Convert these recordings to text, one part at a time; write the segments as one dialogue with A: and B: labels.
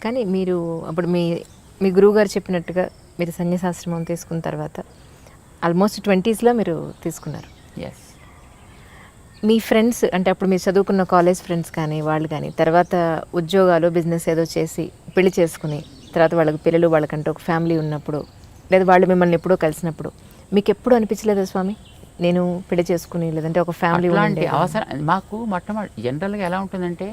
A: కానీ మీరు అప్పుడు మీ గురువుగారు చెప్పినట్టుగా మీరు సన్యాసాశ్రమం తీసుకున్న తర్వాత ఆల్మోస్ట్ 20స్లో మీరు తీసుకున్నారు.
B: ఎస్.
A: మీ ఫ్రెండ్స్ అంటే అప్పుడు మీరు చదువుకున్న కాలేజ్ ఫ్రెండ్స్ కానీ వాళ్ళు కానీ తర్వాత ఉద్యోగాలు బిజినెస్ ఏదో చేసి పెళ్లి చేసుకుని తర్వాత వాళ్ళకి పిల్లలు వాళ్ళకంటే ఒక ఫ్యామిలీ ఉన్నప్పుడు లేదా వాళ్ళు మిమ్మల్ని ఎప్పుడో కలిసినప్పుడు మీకు ఎప్పుడు అనిపించలేదా స్వామి నేను పెళ్లి చేసుకుని లేదంటే ఒక ఫ్యామిలీ
B: అలాంటి అవసరం మాకు మొట్టమొదటి జనరల్గా ఎలా ఉంటుందంటే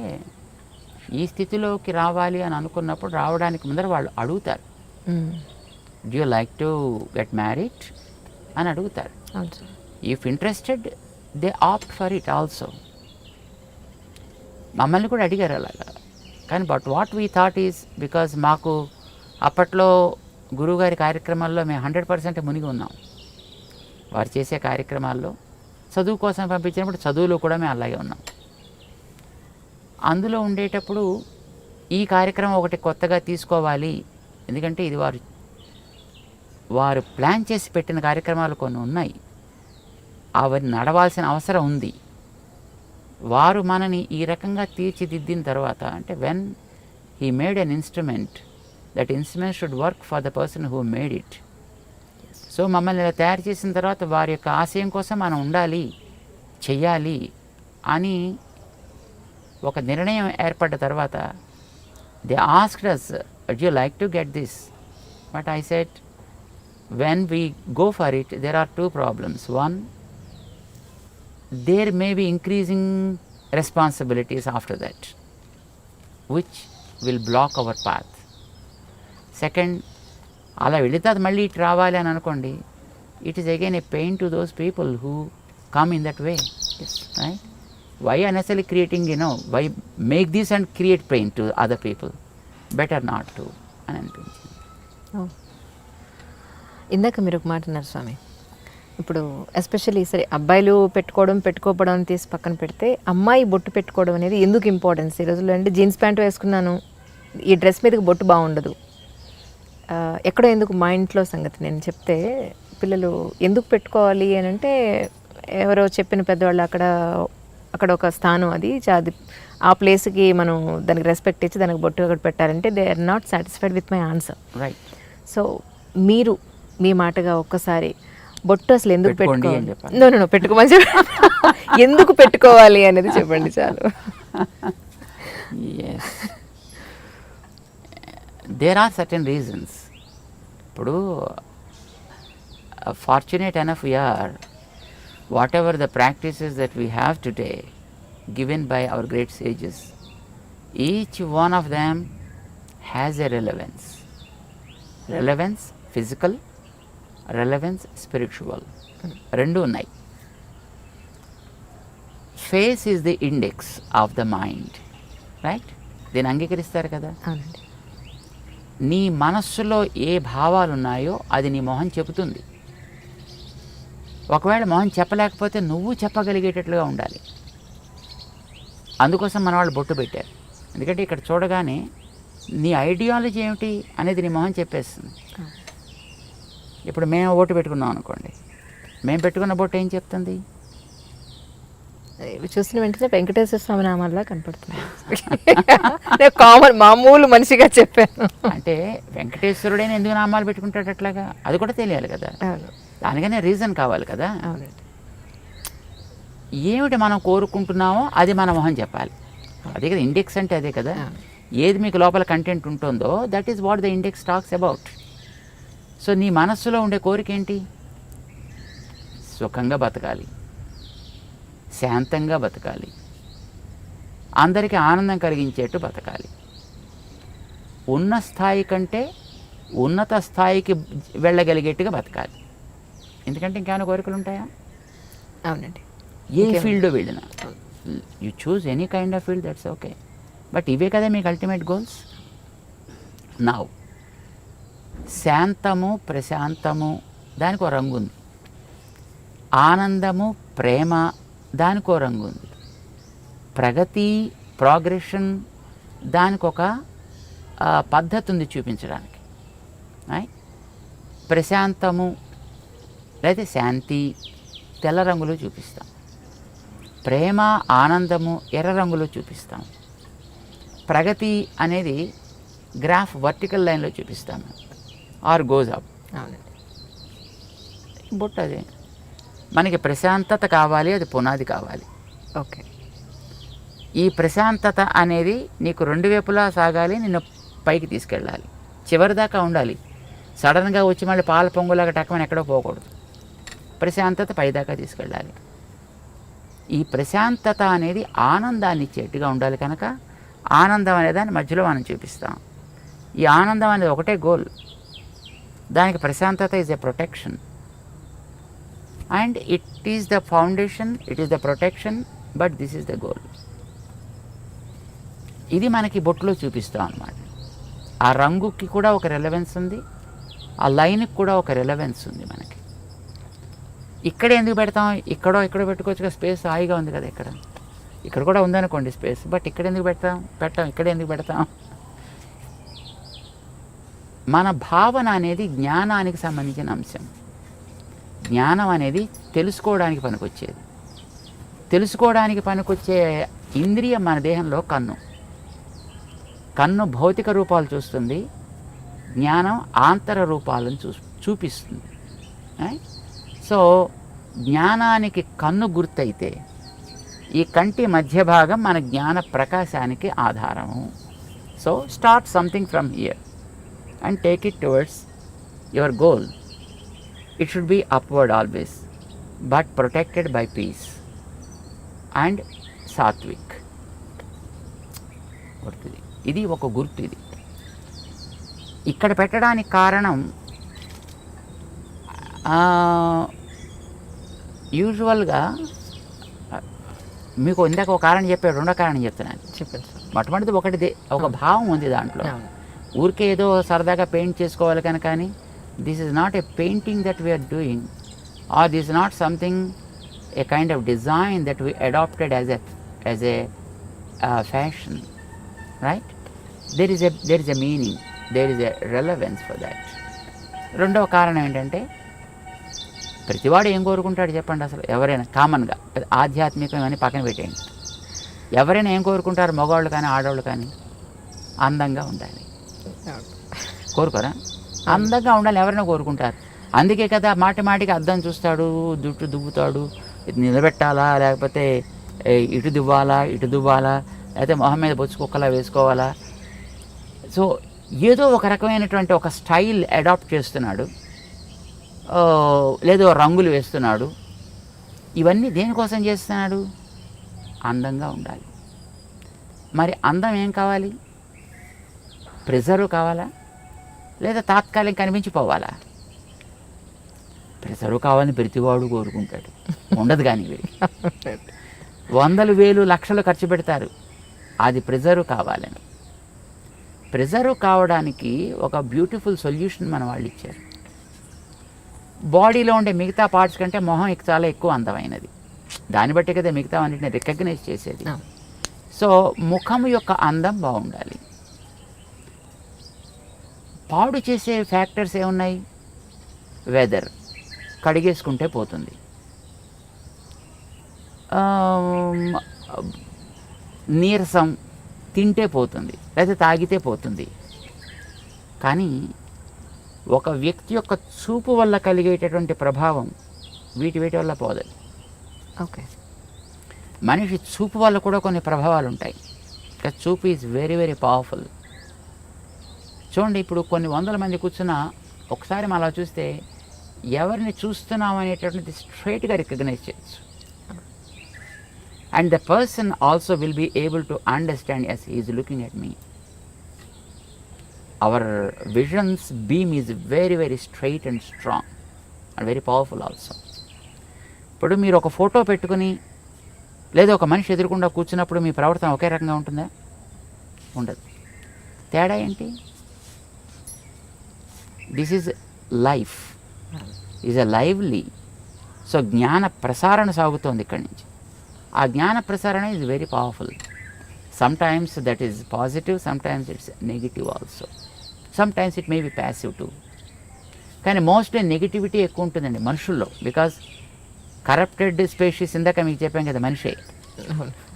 B: ఈ స్థితిలోకి రావాలి అని అనుకున్నప్పుడు రావడానికి ముందర వాళ్ళు అడుగుతారు, do you like to get married అని అడుగుతారు. If interested they opt for it also. మమ్మల్ని కూడా అడిగారు అలాగా. కానీ but what we thought is because మాకు అప్పట్లో గురువుగారి కార్యక్రమాల్లో మేము 100% మునిగి ఉన్నాం. వారు చేసే కార్యక్రమాల్లో చదువు కోసం పంపించినప్పుడు చదువులో కూడా మేము అలాగే ఉన్నాం. అందులో ఉండేటప్పుడు ఈ కార్యక్రమం ఒకటి కొత్తగా తీసుకోవాలి, ఎందుకంటే ఇది వారు ప్లాన్ చేసి పెట్టిన కార్యక్రమాలు కొన్ని ఉన్నాయి, అవి నడవాల్సిన అవసరం ఉంది. వారు మనని ఈ రకంగా తీర్చిదిద్దిన తర్వాత అంటే when he made an instrument, that instrument should work for the person who made it. So మమ్మల్ని ఇలా తయారు చేసిన తర్వాత వారి యొక్క ఆశయం కోసం మనం ఉండాలి, చెయ్యాలి అని ఒక నిర్ణయం ఏర్పడ్డ తర్వాత they asked us, would you like to get this? But I said, when we go for it, there are two problems. One, there may be increasing responsibilities after that, which will block our path. Second, అలా వెళితే అది మళ్ళీ ఇటు రావాలి అని అనుకోండి, it is again a pain to those people who come in that way. Right? Why unnecessary creating why make this and create pain to other people, better not to అని అనిపించింది.
A: ఇందాక మీరు ఒక మాట అన్నారు స్వామి, ఇప్పుడు ఎస్పెషల్లీ సరే అబ్బాయిలు పెట్టుకోవడం తీసి పక్కన పెడితే అమ్మాయి బొట్టు పెట్టుకోవడం అనేది ఎందుకు ఇంపార్టెన్స్ ఈ రోజుల్లో అంటే జీన్స్ ప్యాంట్ వేసుకున్నాను ఈ డ్రెస్ మీదకి బొట్టు బాగుండదు, ఎక్కడో ఎందుకు మా ఇంట్లో సంగతి నేను చెప్తే పిల్లలు ఎందుకు పెట్టుకోవాలి అని అంటే ఎవరో చెప్పిన పెద్దవాళ్ళు అక్కడ ఒక స్థానం అది ఆ ప్లేస్కి మనం దానికి రెస్పెక్ట్ ఇచ్చి దానికి బొట్టు అక్కడ పెట్టాలంటే they are not satisfied with my answer.
B: Right.
A: So మీరు మీ మాటగా ఒక్కసారి బొట్టు అసలు ఎందుకు పెట్టుకోవాలి, నో పెట్టుకోమని ఎందుకు పెట్టుకోవాలి అనేది చెప్పండి చాలు.
B: There are certain reasons. ఇప్పుడు fortunate enough we are, whatever the practices that we have today given by our great sages, each one of them has a relevance. Relevance physical, relevance spiritual, రెండు ఉన్నాయి. Face is the index of the mind, right? దీన్ని అంగీకరిస్తారు కదా. నీ మనస్సులో ఏ భావాలు ఉన్నాయో అది నీ మొహం చెబుతుంది. ఒకవేళ మొహం చెప్పలేకపోతే నువ్వు చెప్పగలిగేటట్లుగా ఉండాలి. అందుకోసం మన వాళ్ళు బొట్టు పెట్టారు. ఎందుకంటే ఇక్కడ చూడగానే నీ ఐడియాలజీ ఏమిటి అనేది నీ మొహం చెప్పేస్తుంది. ఇప్పుడు మేము బొట్టు పెట్టుకున్నాం అనుకోండి, మేము పెట్టుకున్న బొట్టు ఏం చెప్తుంది?
A: చూసిన వెంటనే వెంకటేశ్వర స్వామి నామాల్లా కనపడుతుంది. కామన్ మామూలు మనిషిగా చెప్పాను.
B: అంటే వెంకటేశ్వరుడైనా ఎందుకు నామాలు పెట్టుకుంటాడు అట్లాగా, అది కూడా తెలియాలి కదా. దానికనే రీజన్ కావాలి కదా. ఏమిటి మనం కోరుకుంటున్నామో అది మన మొహం చెప్పాలి. అదే కదా ఇండెక్స్ అంటే, అదే కదా. ఏది మీకు లోపల కంటెంట్ ఉంటుందో that is what the index talks about. So నీ మనస్సులో ఉండే కోరిక ఏంటి? సుఖంగా బతకాలి, శాంతంగా బతకాలి, అందరికీ ఆనందం కలిగించేట్టు బతకాలి, ఉన్న స్థాయి కంటే ఉన్నత స్థాయికి వెళ్ళగలిగేట్టుగా బతకాలి. ఎందుకంటే ఇంకేమైనా కోరికలు ఉంటాయా?
A: అవునండి.
B: ఏ ఫీల్డ్ వెళ్ళినా you choose any kind of field, that's okay. But ఇవే కదా మీకు అల్టిమేట్ గోల్స్. నౌ శాంతము, ప్రశాంతము దానికి ఒక రంగు ఉంది. ఆనందము, ప్రేమ దానికి ఒక రంగు ఉంది. ప్రగతి, ప్రోగ్రెషన్ దానికి ఒక పద్ధతి ఉంది చూపించడానికి. ప్రశాంతము లేదా శాంతి తెల్ల రంగులో చూపిస్తాం, ప్రేమ, ఆనందము ఎర్ర రంగులో చూపిస్తాం. ప్రగతి అనేది గ్రాఫ్ వర్టికల్ లైన్లో చూపిస్తాము ఆర్ గోజ్ అప్.
A: అవునండి.
B: బొట్టు అదే మనకి ప్రశాంతత కావాలి, అది పునాది కావాలి.
A: ఓకే.
B: ఈ ప్రశాంతత అనేది నీకు రెండు వైపులా సాగాలి, నిన్ను పైకి తీసుకెళ్ళాలి, చివరి దాకా ఉండాలి. సడన్గా వచ్చి మళ్ళీ పాల పొంగులాగా టక్కమని ఎక్కడో పోకూడదు. ప్రశాంతత పైదాకా తీసుకెళ్ళాలి. ఈ ప్రశాంతత అనేది ఆనందాన్ని ఇచ్చేట్టుగా ఉండాలి కనుక ఆనందం అనే దాన్ని మధ్యలో మనం చూపిస్తాం. ఈ ఆనందం అనేది ఒకటే గోల్. దానికి ప్రశాంతత is a protection and it is the foundation, it is the protection, but this is the goal. ఇది మనకి బొట్టులో చూపిస్తాం అన్నమాట. ఆ రంగుకి కూడా ఒక రెలవెన్స్ ఉంది, ఆ లైన్కి కూడా ఒక రెలవెన్స్ ఉంది మనకి. ఇక్కడ ఎందుకు పెడతాం? ఇక్కడో పెట్టుకోవచ్చు కదా, స్పేస్ హాయిగా ఉంది కదా. ఇక్కడ కూడా ఉందనుకోండి స్పేస్, బట్ ఇక్కడ ఎందుకు పెట్టాం ఇక్కడ ఎందుకు పెడతాం? మన భావన అనేది జ్ఞానానికి సంబంధించిన అంశం. జ్ఞానం అనేది తెలుసుకోవడానికి పనికొచ్చేది. తెలుసుకోవడానికి పనికొచ్చే ఇంద్రియం మన దేహంలో కన్ను. కన్ను భౌతిక రూపాలు చూస్తుంది, జ్ఞానం ఆంతర రూపాలను చూపిస్తుంది. సో జ్ఞానానికి కన్ను గుర్తయితే ఈ కంటి మధ్య భాగం మన జ్ఞాన ప్రకాశానికి ఆధారము. So start something from here and take it towards your goal. It should be upward always, but protected by peace and sattvik. గుర్తుది, ఇది ఒక గుర్తు. ఇది ఇక్కడ పెట్టడానికి కారణం యూజువల్గా మీకు ఇందాక ఒక కారణం చెప్పాడు, రెండో కారణం చెప్తున్నాను.
A: చెప్పండి సార్.
B: మొట్టమొదటిది ఒకటిదే, ఒక భావం ఉంది దాంట్లో. ఊరికే ఏదో సరదాగా పెయింట్ చేసుకోవాలి కనుక కానీ this is not a painting that we're doing, or this is not something a kind of design that we adopted as a fashion, right? there is a meaning, there is a relevance for that. రెండవ కారణం ఏంటంటే ప్రతివాడు ఏం కోరుకుంటాడు చెప్పండి? అసలు ఎవరైనా కామన్గా ఆధ్యాత్మికం అని పక్కన పెట్టేయండి, ఎవరైనా ఏం కోరుకుంటారు? మగవాళ్ళు కానీ ఆడవాళ్ళు కానీ అందంగా ఉండాలి కోరుకోరా? అందంగా ఉండాలి ఎవరైనా కోరుకుంటారు. అందుకే కదా మాటికి అద్దం చూస్తాడు, జుట్టు దువ్వుతాడు, ఇది నిలబెట్టాలా లేకపోతే ఇటు దువ్వాలా లేకపోతే మొహం మీద బొచ్చు కుక్కలా వేసుకోవాలా. సో ఏదో ఒక రకమైనటువంటి ఒక స్టైల్ అడాప్ట్ చేస్తున్నాడు, లేదో రంగులు వేస్తున్నాడు. ఇవన్నీ దేనికోసం చేస్తున్నాడు? అందంగా ఉండాలి. మరి అందం ఏం కావాలి? ప్రిజర్వ్ కావాలా లేదా తాత్కాలిక కనిపించిపోవాలా? ప్రిజర్వ్ కావాలని ప్రతివాడు కోరుకుంటాడు, ఉండదు. కానీ వందలు వేలు లక్షలు ఖర్చు పెడతారు అది ప్రిజర్వ్ కావాలని. ప్రిజర్వ్ కావడానికి ఒక బ్యూటిఫుల్ సొల్యూషన్ మన వాళ్ళు ఇచ్చారు. బాడీలో ఉండే మిగతా పార్ట్స్ కంటే మొహం చాలా ఎక్కువ అందమైనది, దాన్ని బట్టి కదా మిగతా అన్నింటిని రికగ్నైజ్ చేసేది. సో ముఖం యొక్క అందం బాగుండాలి. పాడు చేసే ఫ్యాక్టర్స్ ఏమున్నాయి? వెదర్, కడిగేసుకుంటే పోతుంది, నీరసం, తింటే పోతుంది, లేదా తాగితే పోతుంది. కానీ ఒక వ్యక్తి యొక్క చూపు వల్ల కలిగేటటువంటి ప్రభావం వీటి వల్ల పోదు.
A: ఓకే.
B: మనిషి చూపు వల్ల కూడా కొన్ని ప్రభావాలు ఉంటాయి. చూపు ఈజ్ వెరీ వెరీ పవర్ఫుల్. చూడండి, ఇప్పుడు కొన్ని వందల మంది కూర్చున్నా ఒకసారి మనం అలా చూస్తే ఎవరిని చూస్తున్నాం అనేటటువంటిది స్ట్రైట్గా రికగ్నైజ్ చేయొచ్చు. And the person also will be able to understand as he is looking at me. Our vision's beam is very very straight and strong and very powerful also. ఇప్పుడు మీరు ఒక ఫోటో పెట్టుకుని లేదా ఒక మనిషి ఎదురుకుండా కూర్చున్నప్పుడు మీ ప్రవర్తన ఒకే రకంగా ఉంటుందా? ఉండదు. తేడా ఏంటి? This is life, is a lively. So జ్ఞాన ప్రసారణ సాగుతోంది ఇక్కడి నుంచి. ఆ జ్ఞాన ప్రసారణ is very powerful. Sometimes that is positive, sometimes it's negative also, sometimes it may be passive too. కానీ మోస్ట్లీ నెగిటివిటీ ఎక్కువ ఉంటుందండి మనుషుల్లో. బికాజ్ కరప్టెడ్ స్పీషీస్, ఇందాక మీకు చెప్పాం కదా, మనిషే.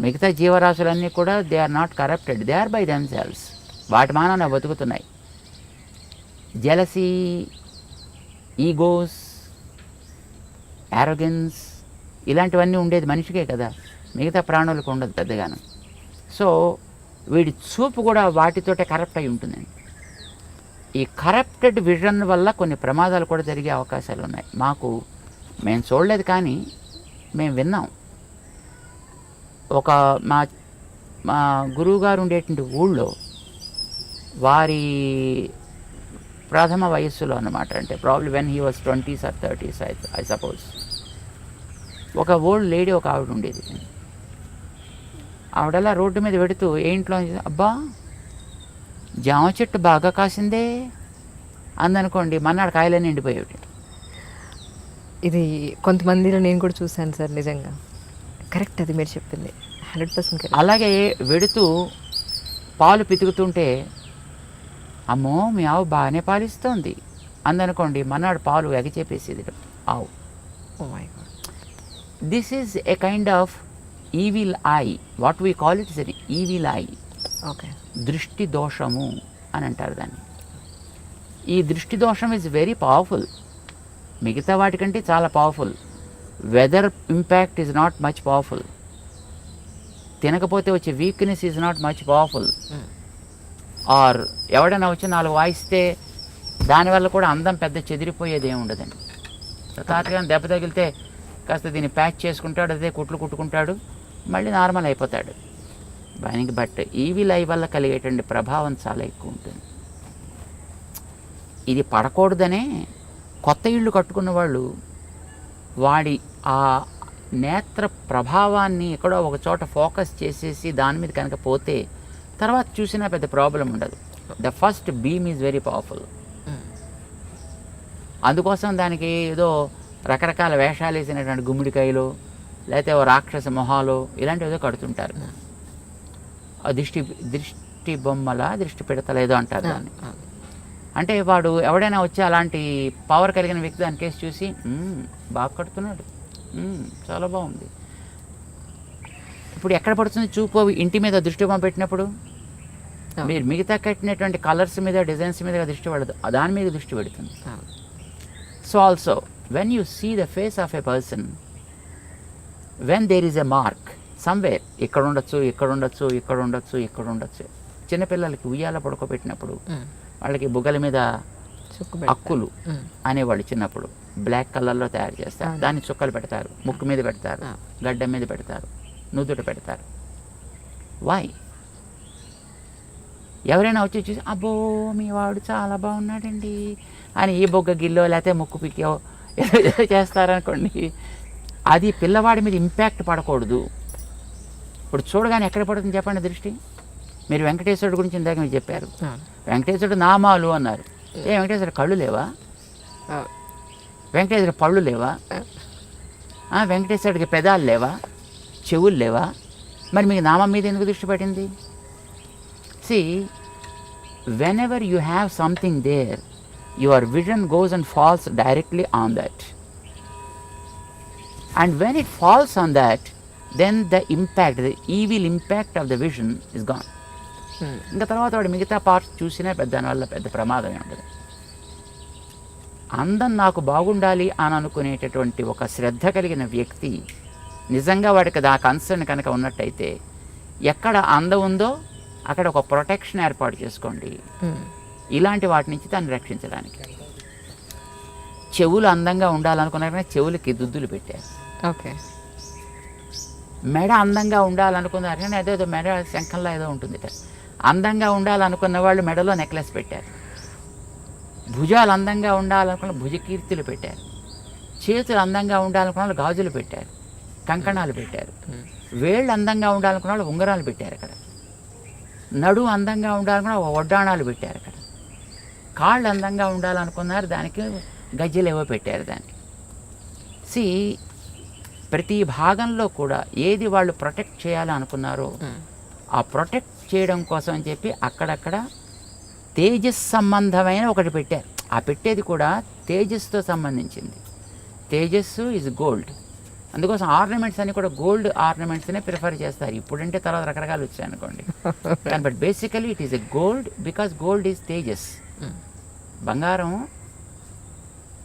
B: మిగతా జీవరాశులన్నీ కూడా they are not corrupted, they are by themselves. వాటి మానాన బతుకుతున్నాయి. జెలసీ, ఈగోస్, యారోగెన్స్ ఇలాంటివన్నీ ఉండేది మనిషికే కదా, మిగతా ప్రాణులకు ఉండదు పెద్దగాను. సో వీడి చూపు కూడా వాటితోటే కరప్ట్ అయి ఉంటుందండి. ఈ కరప్టెడ్ విజన్ వల్ల కొన్ని ప్రమాదాలు కూడా జరిగే అవకాశాలు ఉన్నాయి. మేము చూడలేదు కానీ మేము విన్నాం. ఒక మా గురువుగారు ఉండేటువంటి ఊళ్ళో వారి ప్రథమ వయస్సులో అన్నమాట, అంటే probably when he was 20s or 30s I suppose, ఒక ఓల్డ్ లేడీ ఒక ఆవిడ ఉండేది. ఆవిడలా రోడ్డు మీద పెడుతూ ఏంట్లో అబ్బా జామ చెట్టు బాగా కాసిందే అందనుకోండి, మన్నాడు కాయలన్నీ ఎండిపోయేవి.
A: ఇది కొంతమందిలో నేను కూడా చూశాను సార్, నిజంగా కరెక్ట్ అది మీరు చెప్పింది 100% కరెక్ట్.
B: అలాగే వెడుతూ పాలు పితుకుతుంటే అమ్మో మీ ఆవు బాగానే పాలిస్తోంది అందనుకోండి, మన్నాడు పాలు ఎగచేపేసేది ఆవు.
A: Oh my god.
B: This is a kind of evil eye, what we call it is an evil eye.
A: Okay.
B: దృష్టి దోషము అని అంటారు దాన్ని. ఈ దృష్టి దోషం ఈజ్ వెరీ పవర్ఫుల్, మిగతా వాటికంటే చాలా powerful. Weather impact is not much powerful, తినకపోతే వచ్చే weakness is not much powerful. Or ఎవడైనా వచ్చి 4 వాయిస్తే దానివల్ల కూడా అందం పెద్ద చెదిరిపోయేది ఏమి ఉండదండి. తాతగా దెబ్బ తగిలితే కాస్త దీన్ని ప్యాచ్ చేసుకుంటాడు, అదే కుట్లు కుట్టుకుంటాడు, మళ్ళీ నార్మల్ అయిపోతాడు. బట్ ఈవిల్ ఐ వల్ల కలిగేటువంటి ప్రభావం చాలా ఎక్కువ ఉంటుంది. ఇది పడకూడదనే కొత్త ఇళ్ళు కట్టుకున్న వాళ్ళు వాడి ఆ నేత్ర ప్రభావాన్ని ఎక్కడో ఒక చోట ఫోకస్ చేసేసి దాని మీద కనుక పోతే తర్వాత చూసినా పెద్ద ప్రాబ్లం ఉండదు. The first beam is very powerful. అందుకోసం దానికి ఏదో రకరకాల వేషాలు వేసినటువంటి గుమ్మిడికాయలు లేకపోతే ఓ రాక్షస మొహాలు ఇలాంటివి ఏదో కడుతుంటారు. దృష్టి బొమ్మల దృష్టి పెడతల ఏదో అంటారు దాన్ని. అంటే వాడు ఎవడైనా వచ్చి అలాంటి పవర్ కలిగిన వ్యక్తి దాని కేసు చూసి బాగా కడుతున్నాడు, చాలా బాగుంది. ఇప్పుడు ఎక్కడ పడుతుంది చూపు? ఇంటి మీద దృష్టి బొమ్మ పెట్టినప్పుడు మీరు మిగతా కట్టినటువంటి కలర్స్ మీద డిజైన్స్ మీద దృష్టి పడదు, దాని మీద దృష్టి పెడుతుంది. So also when you see the face of a person, when there is a mark somewhere, ఇక్కడ ఉండొచ్చు, ఇక్కడ ఉండొచ్చు, ఇక్కడ ఉండొచ్చు, ఇక్కడ ఉండొచ్చు. చిన్నపిల్లలకి ఉయ్యాల పడుకోబెట్టినప్పుడు వాళ్ళకి బుగ్గల మీద అక్కులు అనేవాళ్ళు చిన్నప్పుడు బ్లాక్ కలర్లో తయారు చేస్తారు, దాన్ని చుక్కలు పెడతారు, ముక్కు మీద పెడతారు, గడ్డ మీద పెడతారు, నుదుట పెడతారు. వై? ఎవరైనా వచ్చి చూసి అబ్బో మీ వాడు చాలా బాగున్నాడండి అని ఈ బొగ్గ గిల్లో లేకపోతే ముక్కు పిక్కో ఏదో చేస్తారనుకోండి, అది పిల్లవాడి మీద ఇంపాక్ట్ పడకూడదు. ఇప్పుడు చూడగానే ఎక్కడ పడుతుంది చెప్పండి దృష్టి? మీరు వెంకటేశ్వరుడు గురించి ఇందాక మీరు చెప్పారు, వెంకటేశ్వరుడు నామాలు అన్నారు. వెంకటేశ్వరుడు కళ్ళు లేవా? వెంకటేశ్వరుడు పళ్ళు లేవా? వెంకటేశ్వరుడికి పెదాలు లేవా? చెవులు లేవా? మరి మీకు నామం మీద ఎందుకు దృష్టి పడింది? See, whenever you have something there, your vision goes and falls directly on that. And when it falls on that, then the impact, the evil impact of the vision is gone. ఇంకా తర్వాత వాడు మిగతా parts చూసినా దానివల్ల పెద్ద ప్రమాదమే ఉండదు. అందం నాకు బాగుండాలి అని అనుకునేటటువంటి ఒక శ్రద్ధ కలిగిన వ్యక్తి నిజంగా వాడికి ఆ కన్సర్న్ కనుక ఉన్నట్టయితే ఎక్కడ అందం ఉందో అక్కడ ఒక ప్రొటెక్షన్ ఏర్పాటు చేసుకోండి ఇలాంటి వాటి నుంచి దాన్ని రక్షించడానికి. చెవులు అందంగా ఉండాలనుకున్నారనే చెవులకి దుద్దులు పెట్టారు.
A: ఓకే.
B: మెడ అందంగా ఉండాలనుకున్నారు కానీ అదేదో మెడ శంఖంలో ఏదో ఉంటుంది. అందంగా ఉండాలనుకున్న వాళ్ళు మెడలో నెక్లెస్ పెట్టారు. భుజాలు అందంగా ఉండాలనుకున్న భుజకీర్తులు పెట్టారు. చేతులు అందంగా ఉండాలనుకున్న వాళ్ళు గాజులు పెట్టారు, కంకణాలు పెట్టారు. వేళ్ళు అందంగా ఉండాలనుకున్న వాళ్ళు ఉంగరాలు పెట్టారు అక్కడ. నడు అందంగా ఉండాలనుకున్న వడ్డాణాలు పెట్టారు అక్కడ. కాళ్ళు అందంగా ఉండాలనుకున్నారు, దానికి గజ్జలు ఏవో పెట్టారు దానికి. సి, ప్రతి భాగంలో కూడా ఏది వాళ్ళు ప్రొటెక్ట్ చేయాలనుకున్నారో ఆ ప్రొటెక్ట్ చేయడం కోసం అని చెప్పి అక్కడక్కడ తేజస్ సంబంధమైన ఒకటి పెట్టారు. ఆ పెట్టేది కూడా తేజస్తో సంబంధించింది. తేజస్సు ఈజ్ గోల్డ్, అందుకోసం ఆర్నమెంట్స్ అని కూడా గోల్డ్ ఆర్నమెంట్స్నే ప్రిఫర్ చేస్తారు. ఇప్పుడంటే తర్వాత రకరకాలు వచ్చాయి అనుకోండి. కానీ but basically it is a gold because gold is Tejas. బంగారం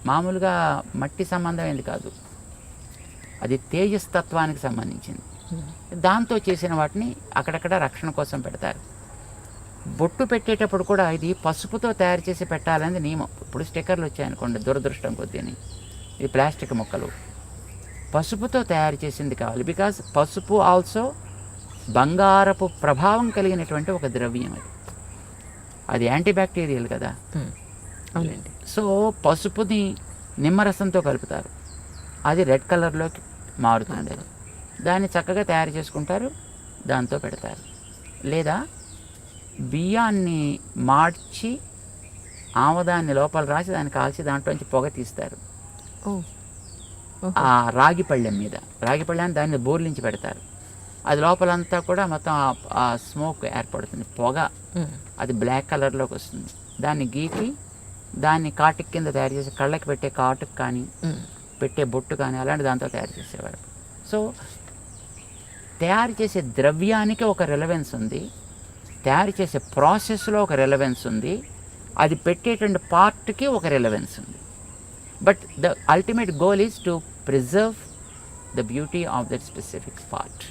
B: మామూలుగా మట్టి సంబంధమైనది కాదు, అది తేజస్ తత్వానికి సంబంధించింది. దాంతో చేసిన వాటిని అక్కడక్కడ రక్షణ కోసం పెడతారు. బొట్టు పెట్టేటప్పుడు కూడా ఇది పసుపుతో తయారు చేసి పెట్టాలనేది నియమం. ఇప్పుడు స్టిక్కర్లు వచ్చాయనుకోండి, దురదృష్టం కొద్దిని, ఇది ప్లాస్టిక్ ముక్కలు, పసుపుతో తయారు చేసింది కావాలి. బికాజ్ పసుపు ఆల్సో బంగారపు ప్రభావం కలిగినటువంటి ఒక ద్రవ్యం. అది యాంటీబ్యాక్టీరియల్ కదా.
A: అవునండి.
B: సో పసుపుని నిమ్మరసంతో కలుపుతారు, అది రెడ్ కలర్లోకి మారుతుంది. దాన్ని చక్కగా తయారు చేసుకుంటారు, దాంతో పెడతారు. లేదా బియ్యాన్ని మార్చి ఆమదాన్ని లోపల రాసి దాన్ని కాల్చి దాంట్లోంచి పొగ తీస్తారు. ఆ రాగి పళ్ళెం మీద, రాగి పళ్ళెం దాన్ని బోర్లించి పెడతారు. అది లోపలంతా కూడా మొత్తం ఆ స్మోక్ ఏర్పడుతుంది, పొగ. అది బ్లాక్ కలర్లోకి వస్తుంది. దాన్ని గీకి దాన్ని కాటుక కింద తయారు చేసి కళ్ళకి పెట్టే కాటుకు కానీ పెట్టే బొట్టు కానీ అలాంటి దాంతో తయారు చేసేవారు. సో తయారు చేసే ద్రవ్యానికి ఒక రెలవెన్స్ ఉంది, తయారు చేసే ప్రాసెస్లో ఒక రెలవెన్స్ ఉంది, అది పెట్టేటువంటి పార్ట్కి ఒక రెలవెన్స్ ఉంది. But the ultimate goal is to preserve the beauty of that specific part.